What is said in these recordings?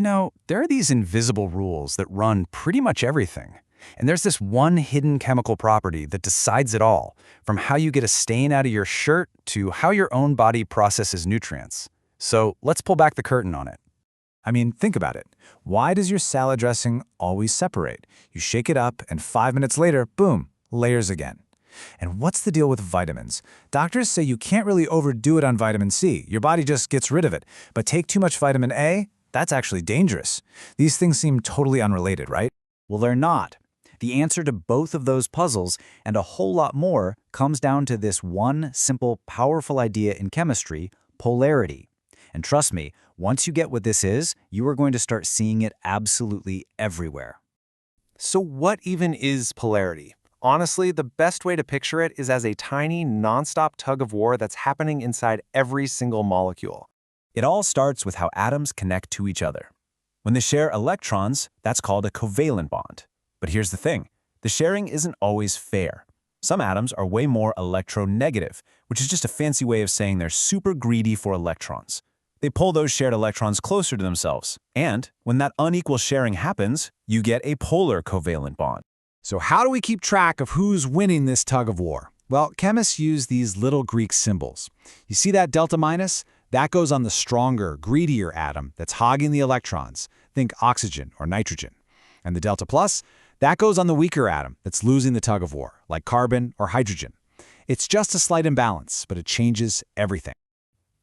There are these invisible rules that run pretty much everything. And there's this one hidden chemical property that decides it all, from how you get a stain out of your shirt to how your own body processes nutrients. So let's pull back the curtain on it. I mean, think about it. Why does your salad dressing always separate? You shake it up, and 5 minutes later, boom, layers again. And what's the deal with vitamins? Doctors say you can't really overdo it on vitamin C. Your body just gets rid of it. But take too much vitamin A, that's actually dangerous. These things seem totally unrelated, right? Well, they're not. The answer to both of those puzzles, and a whole lot more, comes down to this one simple, powerful idea in chemistry: polarity. And trust me, once you get what this is, you are going to start seeing it absolutely everywhere. So what even is polarity? Honestly, the best way to picture it is as a tiny, nonstop tug of war that's happening inside every single molecule. It all starts with how atoms connect to each other. When they share electrons, that's called a covalent bond. But here's the thing, the sharing isn't always fair. Some atoms are way more electronegative, which is just a fancy way of saying they're super greedy for electrons. They pull those shared electrons closer to themselves, and when that unequal sharing happens, you get a polar covalent bond. So how do we keep track of who's winning this tug of war? Well, chemists use these little Greek symbols. You see that delta minus? That goes on the stronger, greedier atom that's hogging the electrons. Think oxygen or nitrogen. And the delta plus? That goes on the weaker atom that's losing the tug of war, like carbon or hydrogen. It's just a slight imbalance, but it changes everything.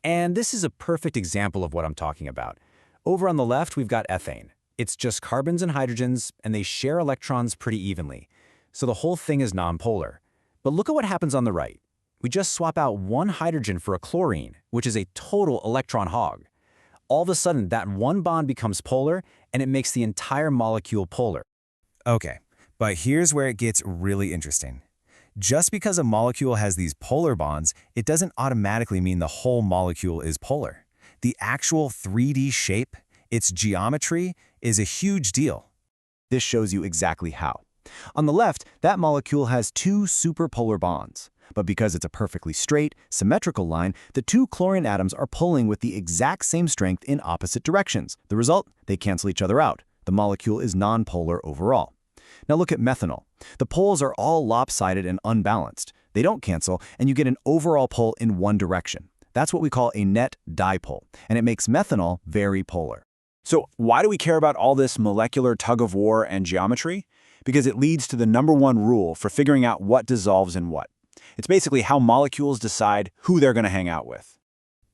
And this is a perfect example of what I'm talking about. Over on the left, we've got ethane. It's just carbons and hydrogens, and they share electrons pretty evenly. So the whole thing is nonpolar. But look at what happens on the right. We just swap out one hydrogen for a chlorine, which is a total electron hog. All of a sudden, that one bond becomes polar, and it makes the entire molecule polar. Okay, but here's where it gets really interesting. Just because a molecule has these polar bonds, it doesn't automatically mean the whole molecule is polar. The actual 3D shape, its geometry, is a huge deal. This shows you exactly how. On the left, that molecule has two superpolar bonds. But because it's a perfectly straight, symmetrical line, the two chlorine atoms are pulling with the exact same strength in opposite directions. The result? They cancel each other out. The molecule is nonpolar overall. Now look at methanol. The poles are all lopsided and unbalanced. They don't cancel, and you get an overall pull in one direction. That's what we call a net dipole, and it makes methanol very polar. So why do we care about all this molecular tug-of-war and geometry? Because it leads to the #1 rule for figuring out what dissolves in what. It's basically how molecules decide who they're going to hang out with.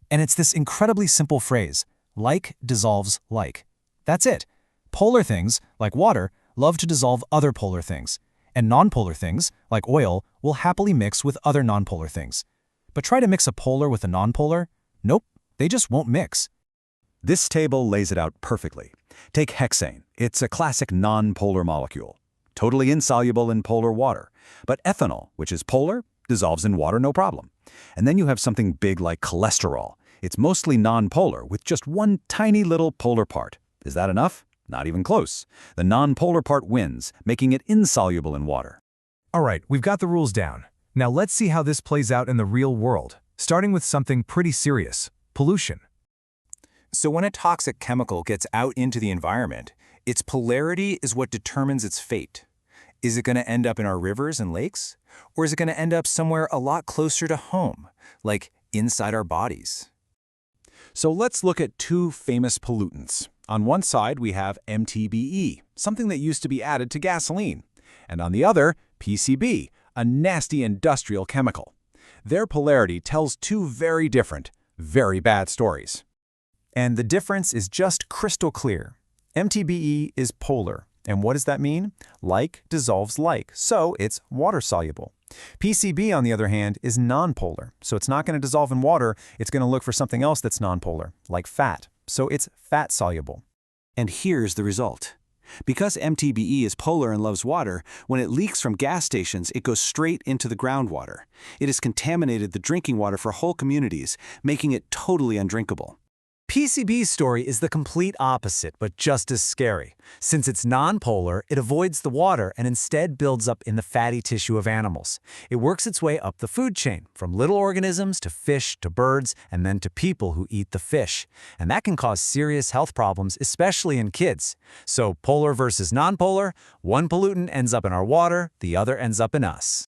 And it's this incredibly simple phrase, like dissolves like. That's it. Polar things, like water, love to dissolve other polar things, and nonpolar things, like oil, will happily mix with other nonpolar things. But try to mix a polar with a nonpolar? Nope, they just won't mix. This table lays it out perfectly. Take hexane. It's a classic nonpolar molecule, totally insoluble in polar water. But ethanol, which is polar, dissolves in water no problem. And then you have something big like cholesterol. It's mostly nonpolar with just one tiny little polar part. Is that enough? Not even close. The nonpolar part wins, making it insoluble in water. All right, we've got the rules down. Now let's see how this plays out in the real world, starting with something pretty serious: pollution. So when a toxic chemical gets out into the environment, its polarity is what determines its fate. Is it going to end up in our rivers and lakes? Or is it going to end up somewhere a lot closer to home, like inside our bodies? So let's look at two famous pollutants. On one side, we have MTBE, something that used to be added to gasoline. And on the other, PCB, a nasty industrial chemical. Their polarity tells two very different, very bad stories. And the difference is just crystal clear. MTBE is polar. And what does that mean? Like dissolves like, so it's water-soluble. PCB, on the other hand, is nonpolar, so it's not going to dissolve in water, it's going to look for something else that's nonpolar, like fat, so it's fat-soluble. And here's the result. Because MTBE is polar and loves water, when it leaks from gas stations, it goes straight into the groundwater. It has contaminated the drinking water for whole communities, making it totally undrinkable. PCB's story is the complete opposite, but just as scary. Since it's nonpolar, it avoids the water and instead builds up in the fatty tissue of animals. It works its way up the food chain, from little organisms to fish to birds, and then to people who eat the fish. And that can cause serious health problems, especially in kids. So polar versus nonpolar, one pollutant ends up in our water, the other ends up in us.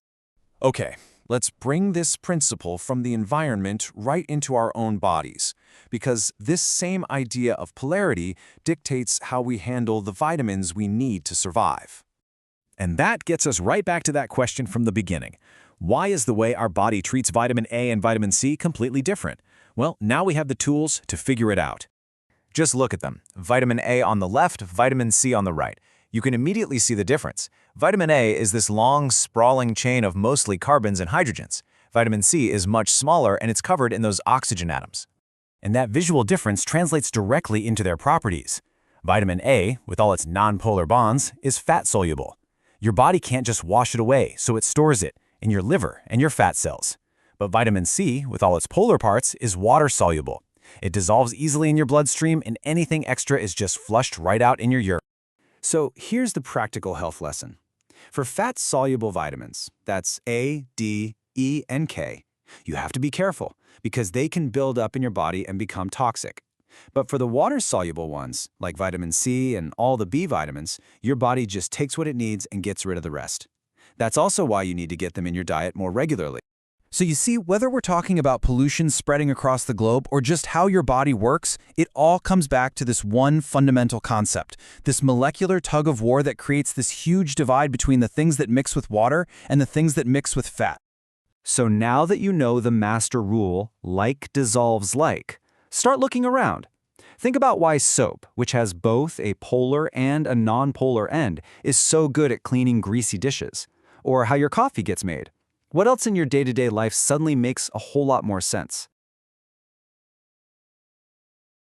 Okay, let's bring this principle from the environment right into our own bodies, because this same idea of polarity dictates how we handle the vitamins we need to survive. And that gets us right back to that question from the beginning. Why is the way our body treats vitamin A and vitamin C completely different? Well, now we have the tools to figure it out. Just look at them. Vitamin A on the left, vitamin C on the right. You can immediately see the difference. Vitamin A is this long, sprawling chain of mostly carbons and hydrogens. Vitamin C is much smaller and it's covered in those oxygen atoms. And that visual difference translates directly into their properties. Vitamin A, with all its nonpolar bonds, is fat-soluble. Your body can't just wash it away, so it stores it in your liver and your fat cells. But vitamin C, with all its polar parts, is water-soluble. It dissolves easily in your bloodstream, and anything extra is just flushed right out in your urine. So here's the practical health lesson. For fat-soluble vitamins, that's A, D, E, and K, you have to be careful because they can build up in your body and become toxic. But for the water-soluble ones, like vitamin C and all the B vitamins, your body just takes what it needs and gets rid of the rest. That's also why you need to get them in your diet more regularly. So you see, whether we're talking about pollution spreading across the globe or just how your body works, it all comes back to this one fundamental concept, this molecular tug of war that creates this huge divide between the things that mix with water and the things that mix with fat. So now that you know the master rule, like dissolves like, start looking around. Think about why soap, which has both a polar and a nonpolar end, is so good at cleaning greasy dishes, or how your coffee gets made. What else in your day-to-day life suddenly makes a whole lot more sense?